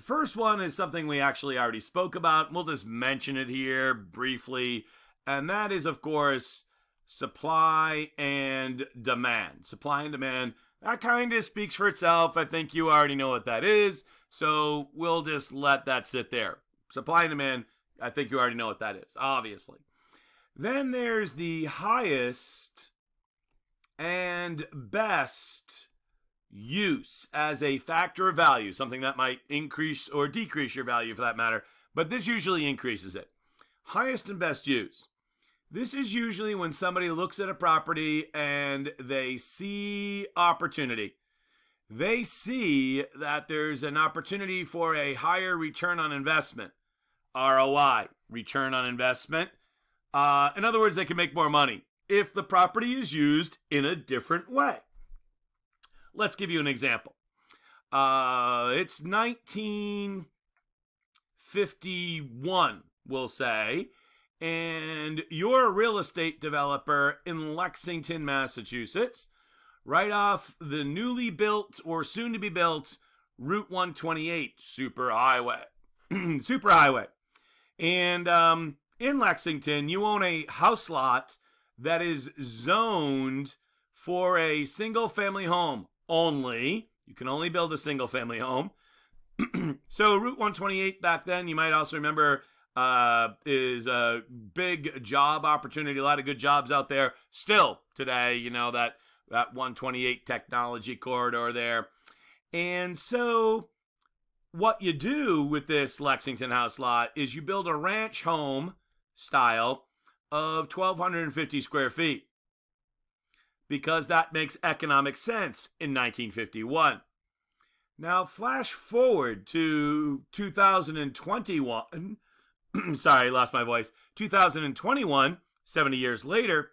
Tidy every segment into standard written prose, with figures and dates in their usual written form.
The first one is something we actually already spoke about. We'll just mention it here briefly. And that is, of course, supply and demand. Supply and demand. That kind of speaks for itself. I think you already know what that is. So we'll just let that sit there. Supply and demand, I think you already know what that is, obviously. Then there's the highest and best use as a factor of value, something that might increase or decrease your value for that matter, but this usually increases it. Highest and best use. This is usually when somebody looks at a property and they see opportunity. They see that there's an opportunity for a higher return on investment. ROI, return on investment. In other words, they can make more money if the property is used in a different way. Let's give you an example. It's 1951, we'll say, and you're a real estate developer in Lexington, Massachusetts, right off the newly built or soon to be built Route 128 superhighway. Superhighway. And in Lexington, you own a house lot that is zoned for a single family home only. You can only build a single family home. So Route 128 back then, you might also remember, is a big job opportunity, a lot of good jobs out there. Still today, you know, that 128 technology corridor there. And so what you do with this Lexington house lot is you build a ranch home style of 1,250 square feet, because that makes economic sense in 1951. Now, flash forward to 2021. Sorry, lost my voice. 2021, 70 years later,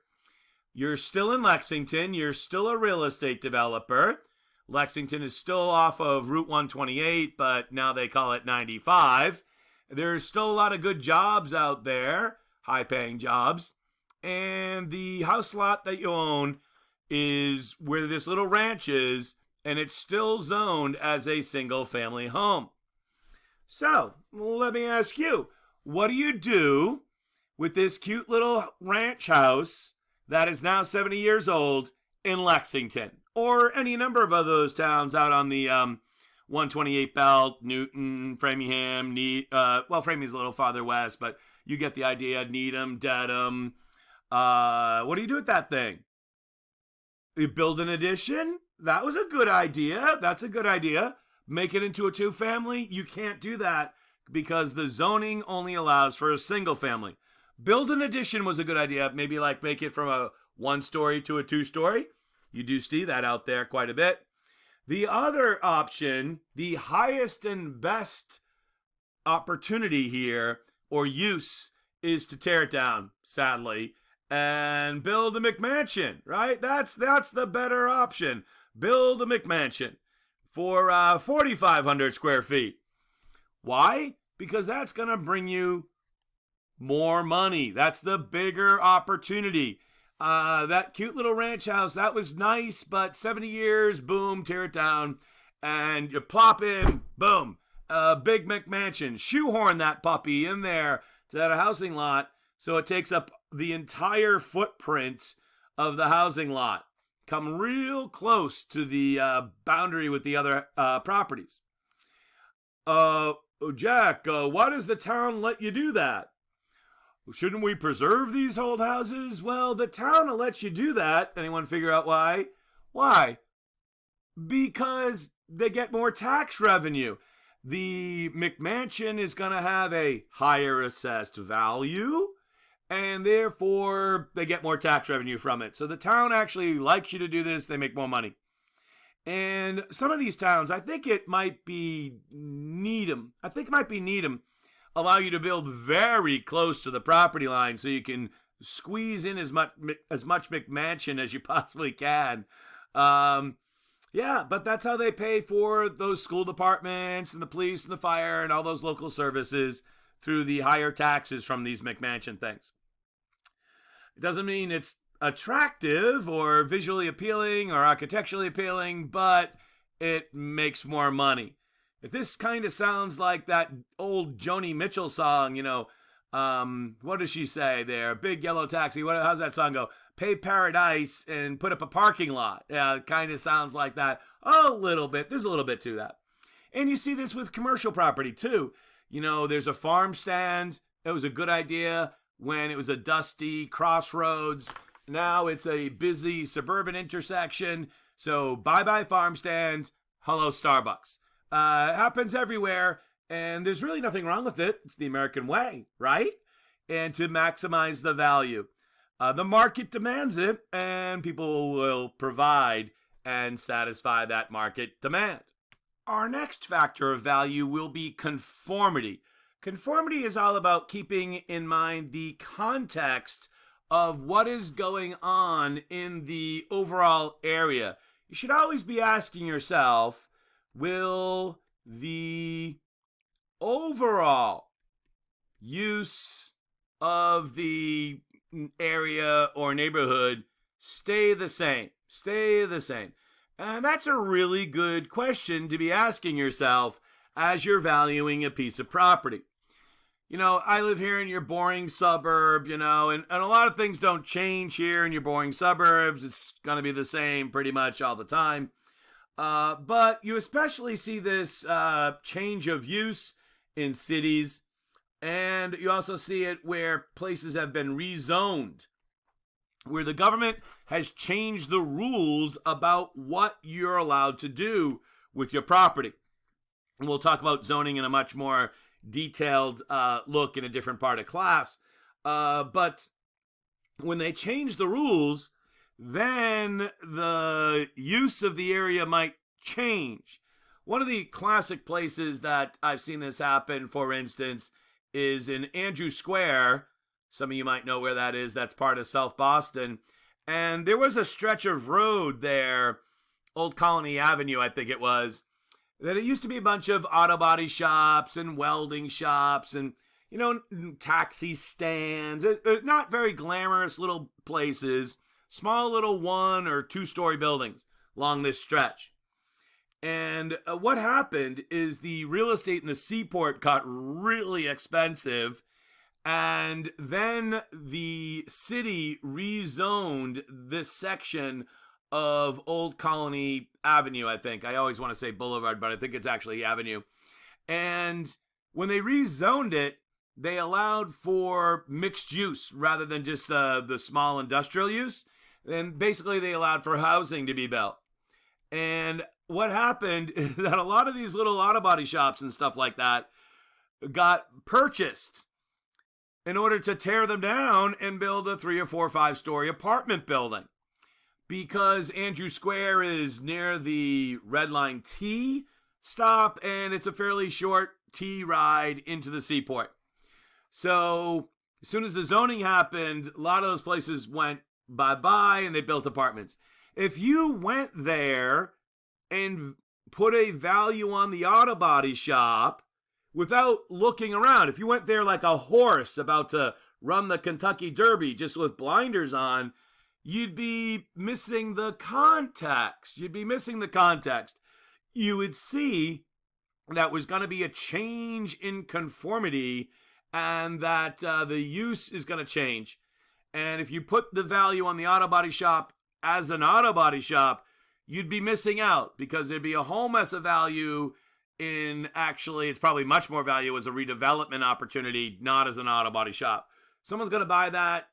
you're still in Lexington. You're still a real estate developer. Lexington is still off of Route 128, but now they call it 95. There's still a lot of good jobs out there, high-paying jobs. And the house lot that you own is where this little ranch is, and it's still zoned as a single-family home. So, let me ask you, what do you do with this cute little ranch house that is now 70 years old in Lexington, or any number of other those towns out on the 128 belt, Newton, Framingham, Framingham's a little farther west, but you get the idea. Needham, Dedham. What do you do with that thing? You build an addition? That was a good idea. That's a good idea. Make it into a two-family? You can't do that because the zoning only allows for a single family. Build an addition was a good idea. Maybe like make it from a one-story to a two-story. You do see that out there quite a bit. The other option, the highest and best opportunity here or use, is to tear it down, sadly, and build a McMansion, right? That's the better option. Build a McMansion for 4,500 square feet. Why? Because that's going to bring you more money. That's the bigger opportunity. That cute little ranch house, that was nice, but 70 years, boom, tear it down, and you plop in, boom, a big McMansion. Shoehorn that puppy in there to that housing lot so it takes up the entire footprint of the housing lot. Come real close to the boundary with the other properties. Jack, why does the town let you do that? Shouldn't we preserve these old houses? Well, the town will let you do that. Anyone figure out why? Why? Because they get more tax revenue. The McMansion is going to have a higher assessed value, and therefore they get more tax revenue from it. So the town actually likes you to do this. They make more money. And some of these towns, I think it might be Needham. Allow you to build very close to the property line so you can squeeze in as much McMansion as you possibly can. But that's how they pay for those school departments and the police and the fire and all those local services, through the higher taxes from these McMansion things. It doesn't mean it's attractive or visually appealing or architecturally appealing, but it makes more money. If this kind of sounds like that old Joni Mitchell song, what does she say there? Big yellow taxi. How's that song go? Pay paradise and put up a parking lot. Yeah, it kind of sounds like that a little bit. There's a little bit to that. And you see this with commercial property too. There's a farm stand. It was a good idea when it was a dusty crossroads. Now it's a busy suburban intersection. So bye-bye farm stand. Hello Starbucks. It happens everywhere. And there's really nothing wrong with it. It's the American way, right? And to maximize the value. The market demands it, and people will provide and satisfy that market demand. Our next factor of value will be conformity. Conformity is all about keeping in mind the context of what is going on in the overall area. You should always be asking yourself, will the overall use of the area or neighborhood stay the same? And that's a really good question to be asking yourself as you're valuing a piece of property. I live here in your boring suburb, and a lot of things don't change here in your boring suburbs. It's going to be the same pretty much all the time. But you especially see this change of use in cities, and you also see it where places have been rezoned, where the government has changed the rules about what you're allowed to do with your property. And we'll talk about zoning in a much more detailed look in a different part of class. But when they change the rules, then the use of the area might change. One of the classic places that I've seen this happen, for instance, is in Andrew Square. Some of you might know where that is. That's part of South Boston. And there was a stretch of road there, Old Colony Avenue, I think it was, that it used to be a bunch of auto body shops and welding shops and, taxi stands. Not very glamorous little places, small little 1 or 2 story buildings along this stretch. And what happened is the real estate in the seaport got really expensive. And then the city rezoned this section of Old Colony Avenue, I think. I always want to say Boulevard, but I think it's actually Avenue. And when they rezoned it, they allowed for mixed use rather than just the small industrial use. And basically they allowed for housing to be built. And what happened is that a lot of these little auto body shops and stuff like that got purchased in order to tear them down and build a 3 or 4 or 5 story apartment building. Because Andrew Square is near the Red Line T stop, and it's a fairly short T ride into the seaport. So as soon as the zoning happened, a lot of those places went bye-bye, and they built apartments. If you went there and put a value on the auto body shop without looking around, if you went there like a horse about to run the Kentucky Derby just with blinders on, you'd be missing the context. You would see that was going to be a change in conformity and that the use is going to change. And if you put the value on the auto body shop as an auto body shop, you'd be missing out because there'd be a whole mess of value in actually, it's probably much more value as a redevelopment opportunity, not as an auto body shop. Someone's going to buy that,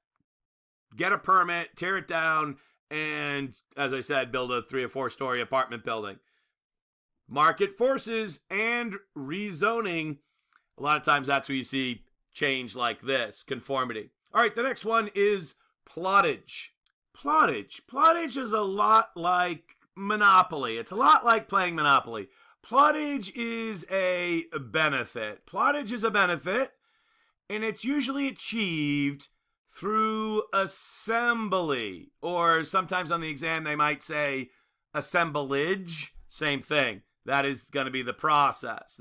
get a permit, tear it down, and, as I said, build a 3 or 4 story apartment building. Market forces and rezoning, a lot of times that's where you see change like this, conformity. All right, the next one is plottage. Plottage is a lot like Monopoly. It's a lot like playing Monopoly. Plottage is a benefit. And it's usually achieved through assembly, or sometimes on the exam they might say assemblage. Same thing. That is going to be the process.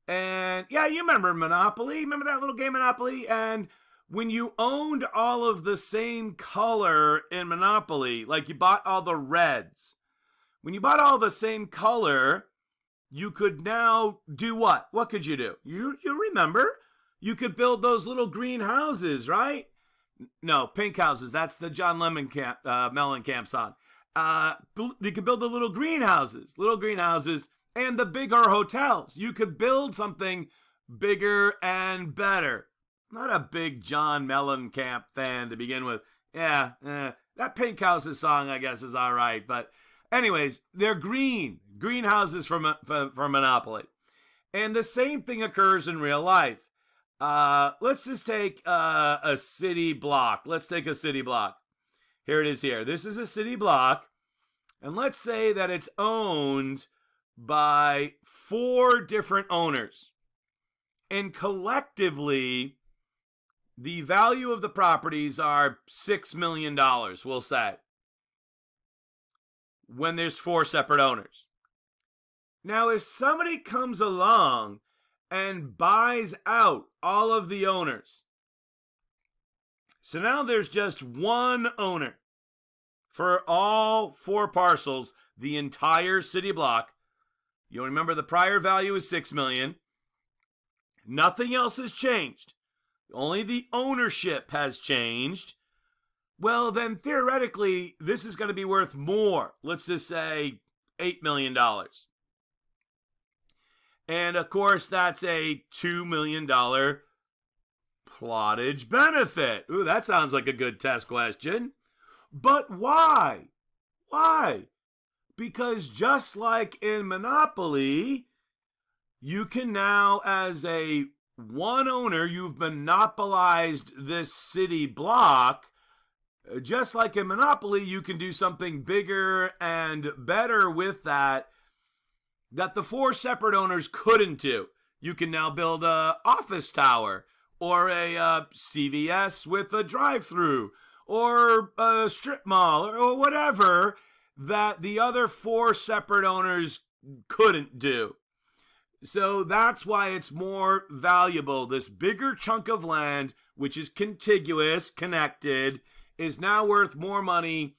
And yeah, you remember Monopoly? Remember that little game Monopoly? And when you owned all of the same color in Monopoly, like you bought all the reds, when you bought all the same color, you could now do what? What could you do? You remember, you could build those little green houses, right? No, pink houses. That's the John Mellencamp song. You could build the little greenhouses, and the bigger hotels. You could build something bigger and better. Not a big John Mellencamp fan to begin with. Yeah, that Pink Houses song, I guess, is all right. But anyways, they're greenhouses for Monopoly. And the same thing occurs in real life. Let's just take a city block. Let's take a city block. Here it is here. This is a city block. And let's say that it's owned by 4 different owners. And collectively, the value of the properties are $6 million, we'll say, when there's 4 separate owners. Now, if somebody comes along and buys out all of the owners, so now there's just one owner for all 4 parcels, the entire city block. You'll remember the prior value is $6 million. Nothing else has changed. Only the ownership has changed. Well, then theoretically, this is going to be worth more. Let's just say $8 million. And of course, that's a $2 million plottage benefit. Ooh, that sounds like a good test question. But why? Why? Because just like in Monopoly, you can now, as a one owner, you've monopolized this city block. Just like in Monopoly, you can do something bigger and better with that the 4 separate owners couldn't do. You can now build an office tower, or a CVS with a drive-through, or a strip mall, or whatever that the other 4 separate owners couldn't do. So that's why it's more valuable. This bigger chunk of land, which is contiguous, connected, is now worth more money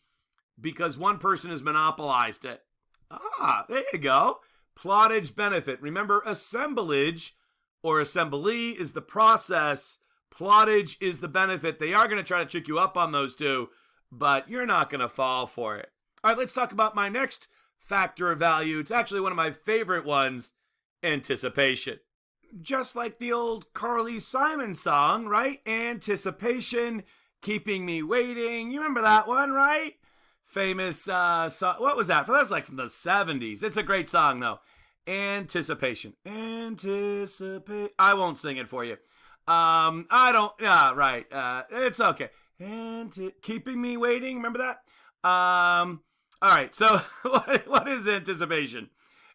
because one person has monopolized it. Ah, there you go. Plottage benefit. Remember, assemblage or assembly is the process. Plottage is the benefit. They are going to try to trick you up on those two, but you're not going to fall for it. All right, let's talk about my next factor of value. It's actually one of my favorite ones. Anticipation. Just like the old Carly Simon song, right? Anticipation, keeping me waiting. You remember that one, right? Famous song. What was that? That was like from the 70s. It's a great song, though. Anticipation. Anticipate. I won't sing it for you. I don't. Yeah, right. It's okay. Keeping me waiting. Remember that? All right. So what is anticipation?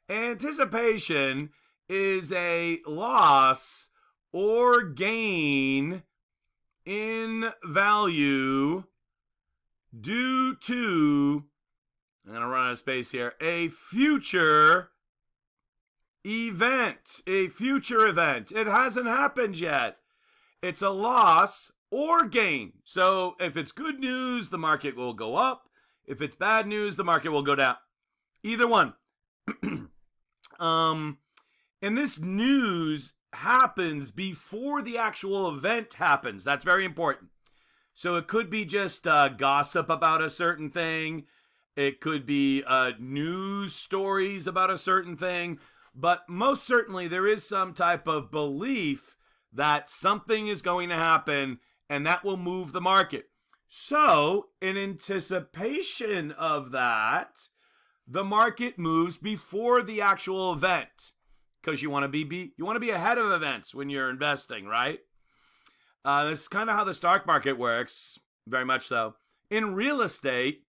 Anticipation is a loss or gain in value due to, I'm going to run out of space here, a future event. A future event. It hasn't happened yet. It's a loss or gain. So if it's good news, the market will go up. If it's bad news, the market will go down. Either one. And this news happens before the actual event happens. That's very important. So it could be just gossip about a certain thing. It could be news stories about a certain thing. But most certainly there is some type of belief that something is going to happen and that will move the market. So in anticipation of that, the market moves before the actual event because you want to be ahead of events when you're investing, right? This is kind of how the stock market works, very much so. In real estate,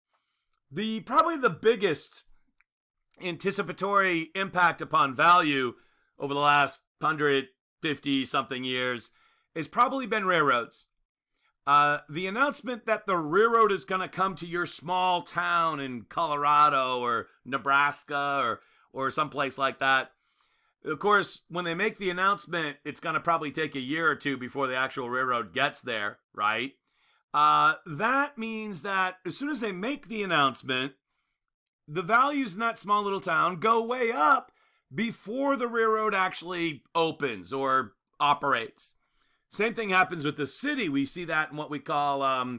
probably the biggest anticipatory impact upon value over the last 150 something years has probably been railroads. The announcement that the railroad is going to come to your small town in Colorado or Nebraska or someplace like that. Of course, when they make the announcement, it's going to probably take a year or two before the actual railroad gets there, right? That means that as soon as they make the announcement, the values in that small little town go way up before the railroad actually opens or operates. Same thing happens with the city. We see that in what we call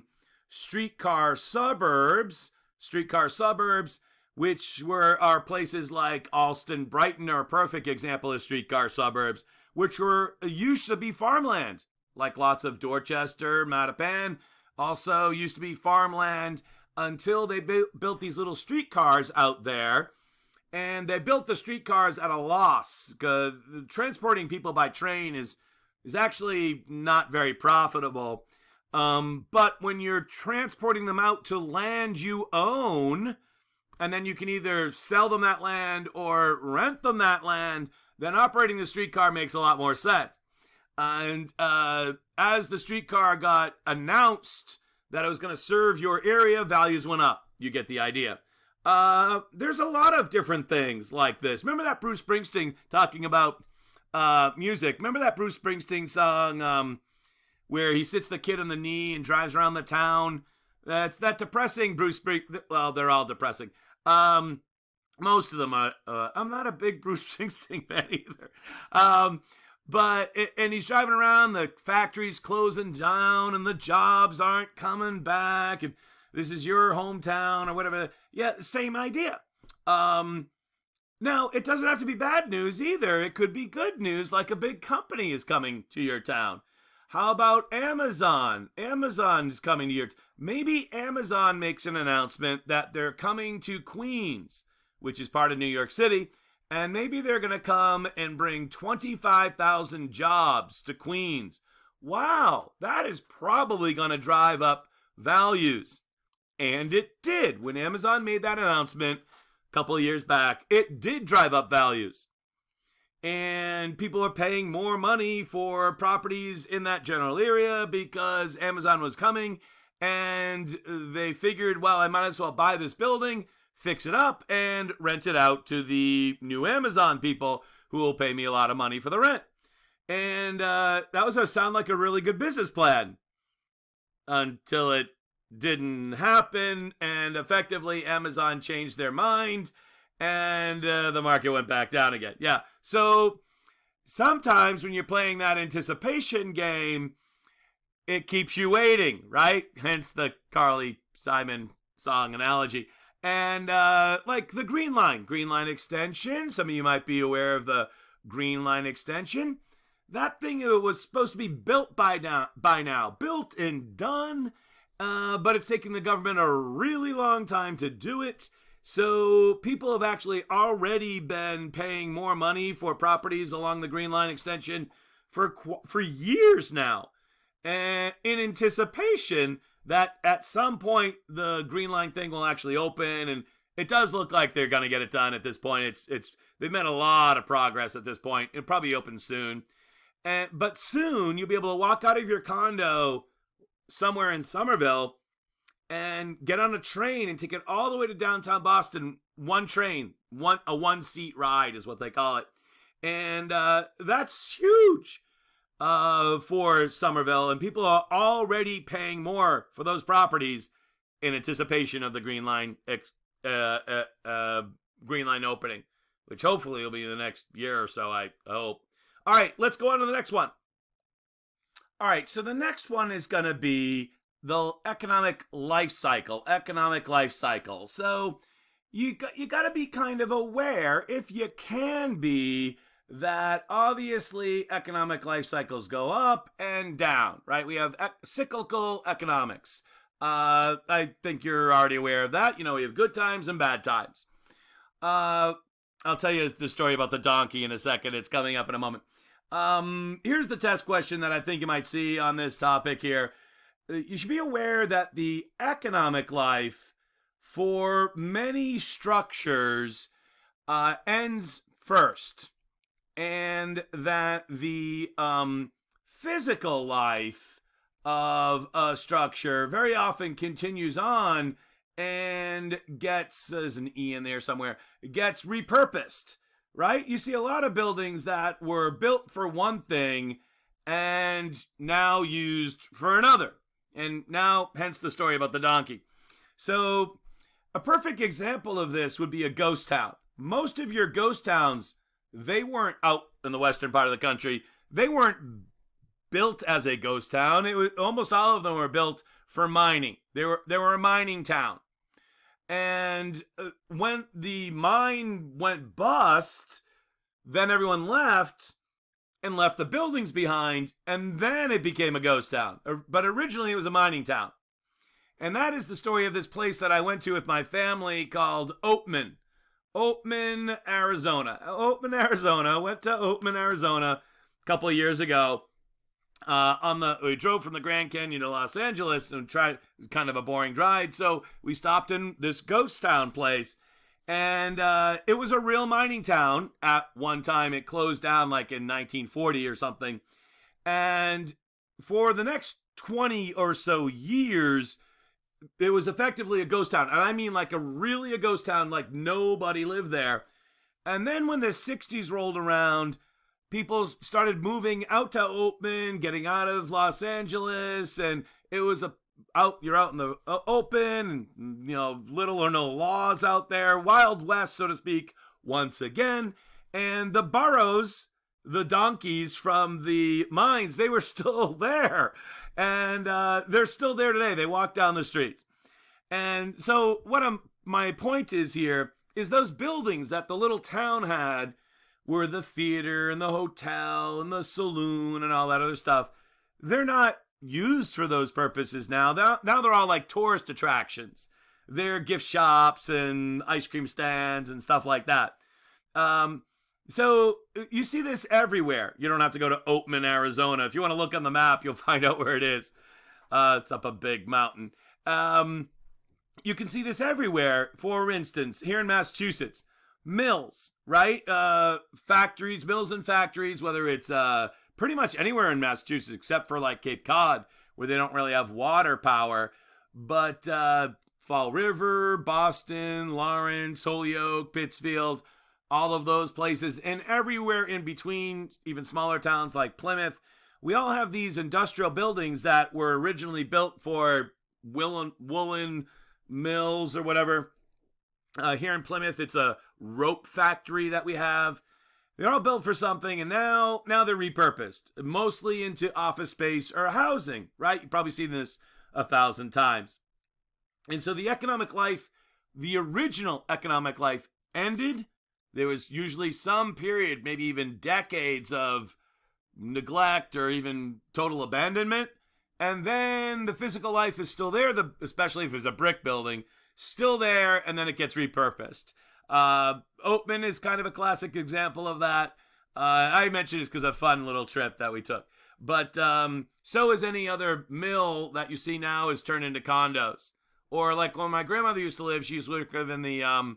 streetcar suburbs. Streetcar suburbs, which are places like Alston, Brighton, are a perfect example of streetcar suburbs, which used to be farmland, like lots of Dorchester, Mattapan, also used to be farmland until they built these little streetcars out there. And they built the streetcars at a loss, because transporting people by train is actually not very profitable. But when you're transporting them out to land you own, and then you can either sell them that land or rent them that land, then operating the streetcar makes a lot more sense. And as the streetcar got announced that it was going to serve your area, values went up. You get the idea. There's a lot of different things like this. Remember that Bruce Springsteen talking about music? Remember that Bruce Springsteen song where he sits the kid on the knee and drives around the town? That's that depressing Bruce Springsteen. Well, they're all depressing. Most of them are. I'm not a big Bruce Springsteen fan either. And he's driving around, the factory's closing down and the jobs aren't coming back, and this is your hometown or whatever. Yeah, same idea. Now, it doesn't have to be bad news either. It could be good news, like a big company is coming to your town. How about Amazon? Amazon is coming to your maybe Amazon makes an announcement that they're coming to Queens, which is part of New York City, and maybe they're going to come and bring 25,000 jobs to Queens. Wow, that is probably going to drive up values. And it did. When Amazon made that announcement a couple of years back, it did drive up values. And people are paying more money for properties in that general area because Amazon was coming, and they figured, well, I might as well buy this building, fix it up, and rent it out to the new Amazon people who will pay me a lot of money for the rent. And that was going to sound like a really good business plan until it didn't happen, and effectively Amazon changed their mind, and the market went back down again. Yeah, so sometimes when you're playing that anticipation game, it keeps you waiting, right? Hence the Carly Simon song analogy. And like the Green Line extension, some of you might be aware of the Green Line extension. That thing was supposed to be built by now, built and done, but it's taking the government a really long time to do it. So people have actually already been paying more money for properties along the Green Line extension for years now, and in anticipation that at some point the Green Line thing will actually open, and it does look like they're going to get it done at this point. They've made a lot of progress at this point. It'll probably open soon. But soon you'll be able to walk out of your condo somewhere in Somerville and get on a train and take it all the way to downtown Boston. One train, a one-seat ride is what they call it. And that's huge for Somerville. And people are already paying more for those properties in anticipation of the Green Line opening, which hopefully will be in the next year or so, I hope. All right, let's go on to the next one. All right, so the next one is going to be the economic life cycle. So you got to be kind of aware, if you can be, that obviously economic life cycles go up and down, right? We have cyclical economics. I think you're already aware of that. We have good times and bad times. I'll tell you the story about the donkey in a second. It's coming up in a moment. Here's the test question that I think you might see on this topic here. You should be aware that the economic life for many structures ends first, and that the physical life of a structure very often continues on and gets, there's an E in there somewhere, gets repurposed, right? You see a lot of buildings that were built for one thing and now used for another. And now, hence the story about the donkey. So a perfect example of this would be a ghost town. Most of your ghost towns they weren't out in the western part of the country. They weren't built as a ghost town. It was almost all of them were built for mining. They were a mining town. And when the mine went bust, then everyone left and left the buildings behind, and then it became a ghost town. But originally it was a mining town. And that is the story of this place that I went to with my family called Oatman, Arizona. Went to Oatman, Arizona a couple of years ago. We drove from the Grand Canyon to Los Angeles and tried kind of a boring ride. So we stopped in this ghost town place, and it was a real mining town at one time. It closed down like in 1940 or something. And for the next 20 or so years, it was effectively a ghost town. And I mean like really a ghost town, like nobody lived there. And then when the 60s rolled around, people started moving out to Oatman, getting out of Los Angeles, and it was you're out in the open, and little or no laws out there, Wild West, so to speak, once again. And the burros, the donkeys from the mines, they were still there, and they're still there today. They walk down the streets. And so my point is here is those buildings that the little town had were the theater and the hotel and the saloon and all that other stuff. They're not used for those purposes now. Now they're all like tourist attractions. They're gift shops and ice cream stands and stuff like that. So you see this everywhere. You don't have to go to Oatman, Arizona. If you want to look on the map, you'll find out where it is. It's up a big mountain. You can see this everywhere. For instance, here in Massachusetts, mills, right? Mills and factories, whether it's pretty much anywhere in Massachusetts except for like Cape Cod, where they don't really have water power. But Fall River, Boston, Lawrence, Holyoke, Pittsfield, all of those places, and everywhere in between, even smaller towns like Plymouth, we all have these industrial buildings that were originally built for woolen mills or whatever. Here in Plymouth, it's a rope factory that we have. They're all built for something, and now they're repurposed, mostly into office space or housing, right? You've probably seen this 1,000 times. And so the original economic life ended. There was usually some period, maybe even decades of neglect or even total abandonment. And then the physical life is still there, especially if it's a brick building, still there, and then it gets repurposed. Oatman is kind of a classic example of that. I mentioned this because of a fun little trip that we took. But so is any other mill that you see now is turned into condos. Or like when my grandmother used to live, she used to live in the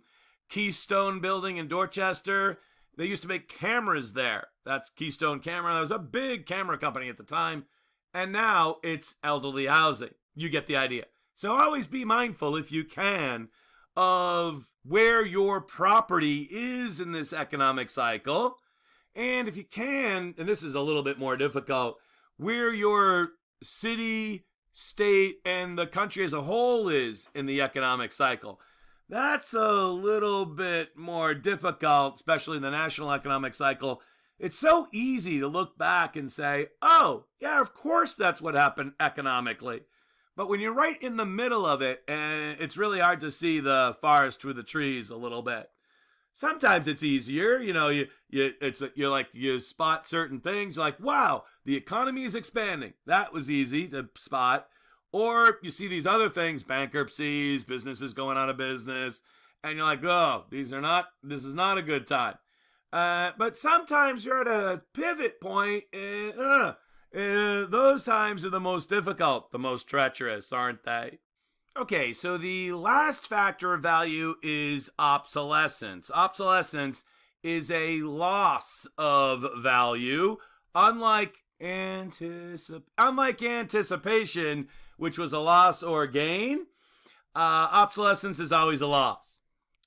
Keystone building in Dorchester. They used to make cameras there. That's Keystone Camera. That was a big camera company at the time. And now it's elderly housing. You get the idea. So always be mindful, if you can, of where your property is in this economic cycle. And if you can, and this is a little bit more difficult, where your city, state, and the country as a whole is in the economic cycle. That's a little bit more difficult, especially in the national economic cycle. It's so easy to look back and say, oh, yeah, of course that's what happened economically. But when you're right in the middle of it, and it's really hard to see the forest through the trees a little bit. Sometimes it's easier, you spot certain things, you're like, wow, the economy is expanding. That was easy to spot. Or you see these other things, bankruptcies, businesses going out of business, and you're like, oh, this is not a good time. But sometimes you're at a pivot point, and those times are the most difficult, the most treacherous, aren't they? Okay, so the last factor of value is obsolescence. Obsolescence is a loss of value, unlike anticipation, which was a loss or gain. Obsolescence is always a loss.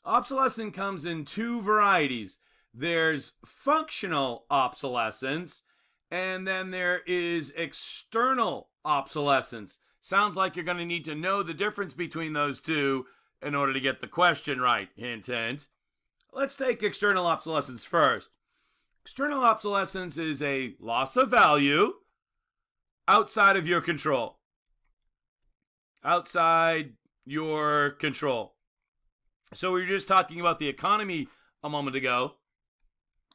Obsolescence comes in two varieties. There's functional obsolescence, and then there is external obsolescence. Sounds like you're going to need to know the difference between those two in order to get the question right. Hint, hint. Let's take external obsolescence first. External obsolescence is a loss of value outside of your control. Outside your control. So we were just talking about the economy a moment ago.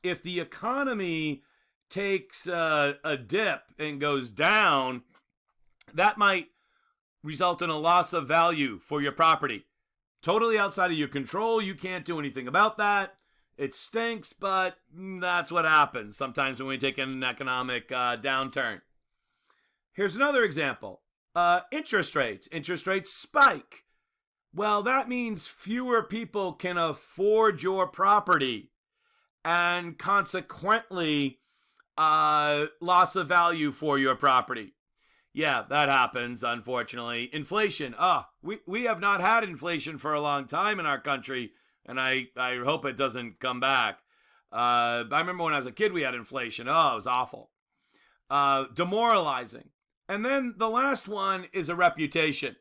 If the economy takes a dip and goes down, that might result in a loss of value for your property. Totally outside of your control. You can't do anything about that. It stinks, but that's what happens sometimes when we take an economic downturn. Here's another example. Interest rates. Interest rates spike. Well, that means fewer people can afford your property, and consequently, loss of value for your property. Yeah, that happens, unfortunately. Inflation. We have not had inflation for a long time in our country, and I hope it doesn't come back. I remember when I was a kid, we had inflation. Oh, it was awful. Demoralizing. And then the last one is a reputation,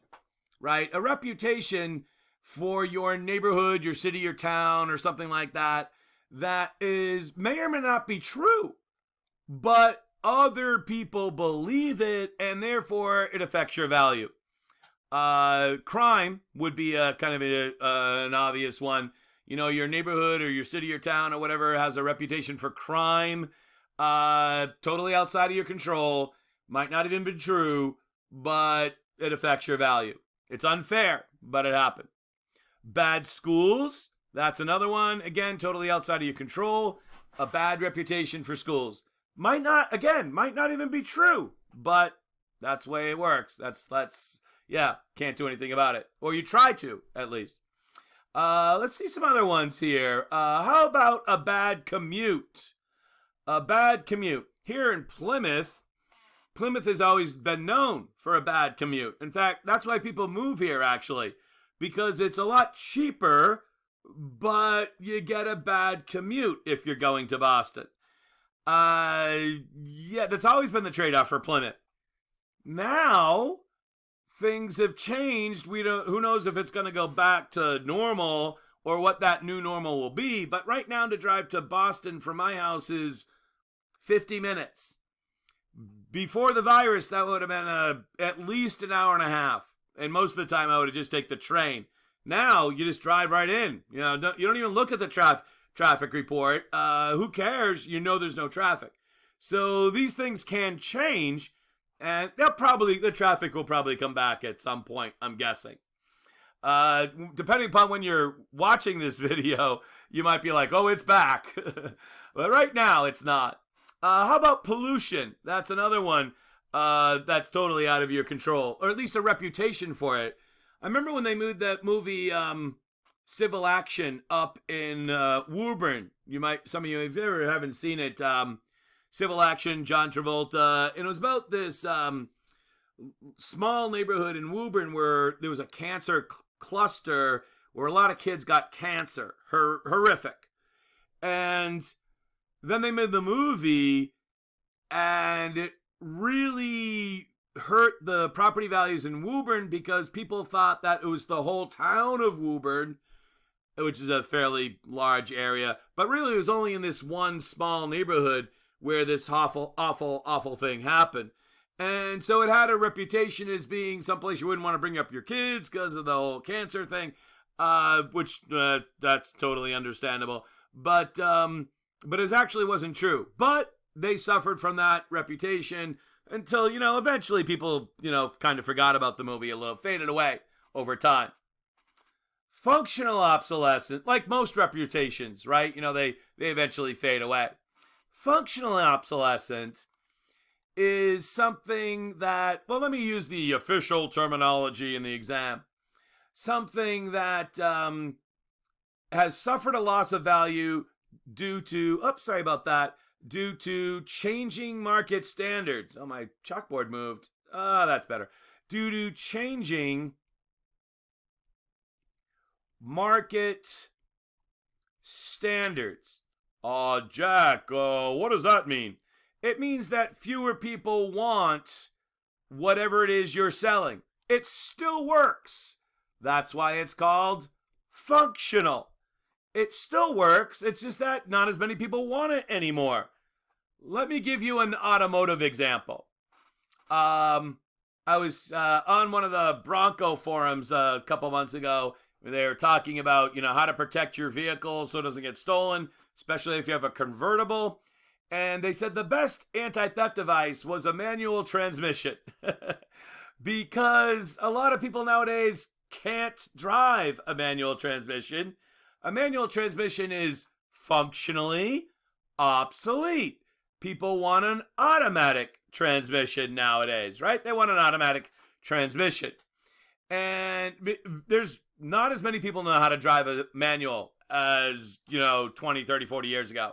right? A reputation for your neighborhood, your city, your town, or something like that, that may or may not be true, but other people believe it, and therefore it affects your value. Crime would be a kind of an obvious one. You know, your neighborhood or your city or town or whatever has a reputation for crime, totally outside of your control, might not even be true, but it affects your value. It's unfair, but it happened. Bad schools, that's another one. Again, totally outside of your control. A bad reputation for schools. Might not even be true, but that's the way it works. Can't do anything about it. Or you try to, at least. Let's see some other ones here. How about a bad commute? A bad commute. Here in Plymouth has always been known for a bad commute. In fact, that's why people move here, actually, because it's a lot cheaper, but you get a bad commute if you're going to Boston. That's always been the trade-off for Plymouth. Now, things have changed. Who knows if it's going to go back to normal or what that new normal will be. But right now, to drive to Boston from my house is 50 minutes. Before the virus, that would have been at least an hour and a half. And most of the time, I would have just take the train. Now, you just drive right in. You don't even look at the traffic report. Who cares? You know there's no traffic. So these things can change, and the traffic will probably come back at some point, I'm guessing. Depending upon when you're watching this video, you might be like, oh, it's back. But right now, it's not. How about pollution? That's another one that's totally out of your control, or at least a reputation for it. I remember when they moved that movie Civil Action up in Woburn. Some of you, if you ever haven't seen it, Civil Action, John Travolta, and it was about this small neighborhood in Woburn where there was a cancer cluster where a lot of kids got cancer. Horrific. And then they made the movie, and it really hurt the property values in Woburn because people thought that it was the whole town of Woburn, which is a fairly large area, but really it was only in this one small neighborhood where this awful, awful, awful thing happened. And so it had a reputation as being someplace you wouldn't want to bring up your kids because of the whole cancer thing, which that's totally understandable. But it actually wasn't true. But they suffered from that reputation until, eventually people, kind of forgot about the movie a little, faded away over time. Functional obsolescence, like most reputations, right? They eventually fade away. Functional obsolescence is something that, well, let me use the official terminology in the exam. Something that has suffered a loss of value due to changing market standards. Oh, my chalkboard moved. That's better. Due to changing market standards. Jack, what does that mean? It means that fewer people want whatever it is you're selling. It still works. That's why it's called functional. It still works. It's just that not as many people want it anymore. Let me give you an automotive example. I was on one of the Bronco forums a couple months ago. They were talking about, how to protect your vehicle so it doesn't get stolen, especially if you have a convertible. And they said the best anti-theft device was a manual transmission because a lot of people nowadays can't drive a manual transmission. A manual transmission is functionally obsolete. People want an automatic transmission nowadays, right? They want an automatic transmission. And there's not as many people know how to drive a manual as, 20, 30, 40 years ago.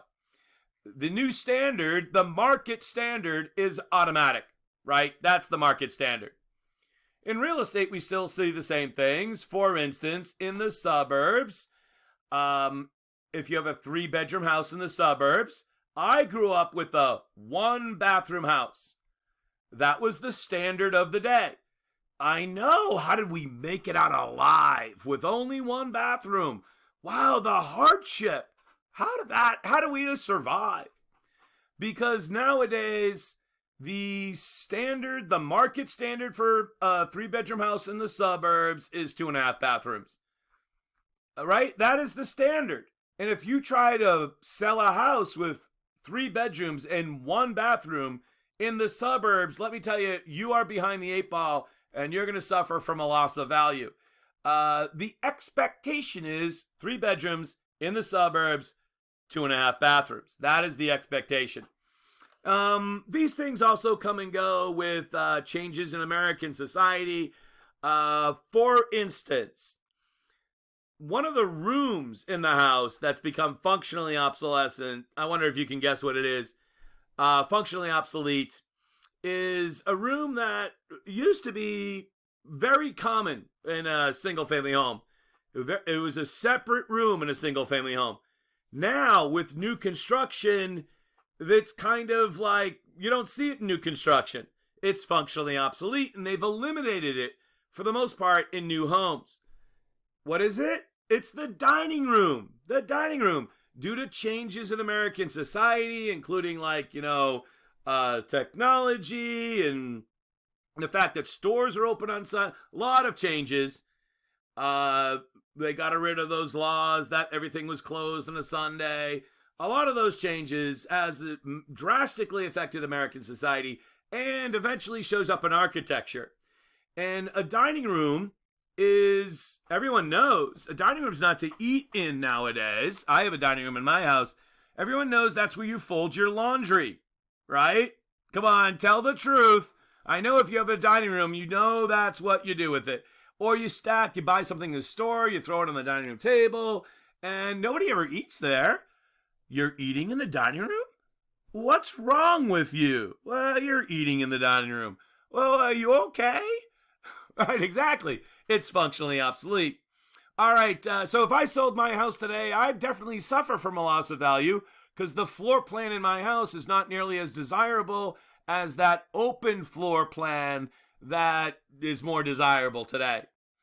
The new standard, the market standard, is automatic, right? That's the market standard. In real estate, we still see the same things. For instance, in the suburbs, if you have a 3-bedroom house in the suburbs, I grew up with a 1-bathroom house. That was the standard of the day. I know. How did we make it out alive with only 1 bathroom? Wow, the hardship. How do we survive? Because nowadays, the market standard for a 3-bedroom house in the suburbs is 2.5 bathrooms. Right? That is the standard. And if you try to sell a house with 3 bedrooms and 1 bathroom in the suburbs, let me tell you, you are behind the 8 ball and you're going to suffer from a loss of value. The expectation is 3 bedrooms in the suburbs, 2.5 bathrooms. That is the expectation. These things also come and go with changes in American society. For instance, one of the rooms in the house that's become functionally obsolescent, I wonder if you can guess what it is, functionally obsolete, is a room that used to be very common in a single-family home. It was a separate room in a single-family home. Now, with new construction, it's kind of like you don't see it in new construction. It's functionally obsolete, and they've eliminated it for the most part in new homes. What is it? It's the dining room. The dining room. Due to changes in American society, including technology and the fact that stores are open on Sunday, a lot of changes. They got rid of those laws that everything was closed on a Sunday. A lot of those changes has drastically affected American society and eventually shows up in architecture. And a dining room is, everyone knows, a dining room is not to eat in nowadays. I have a dining room in my house. Everyone knows that's where you fold your laundry, right? Come on, tell the truth. I know if you have a dining room, you know that's what you do with it. Or you buy something in the store, you throw it on the dining room table, and nobody ever eats there. You're eating in the dining room? What's wrong with you? Well, you're eating in the dining room. Well, are you okay? Right, exactly. It's functionally obsolete. All right, so if I sold my house today, I'd definitely suffer from a loss of value because the floor plan in my house is not nearly as desirable as that open floor plan that is more desirable today.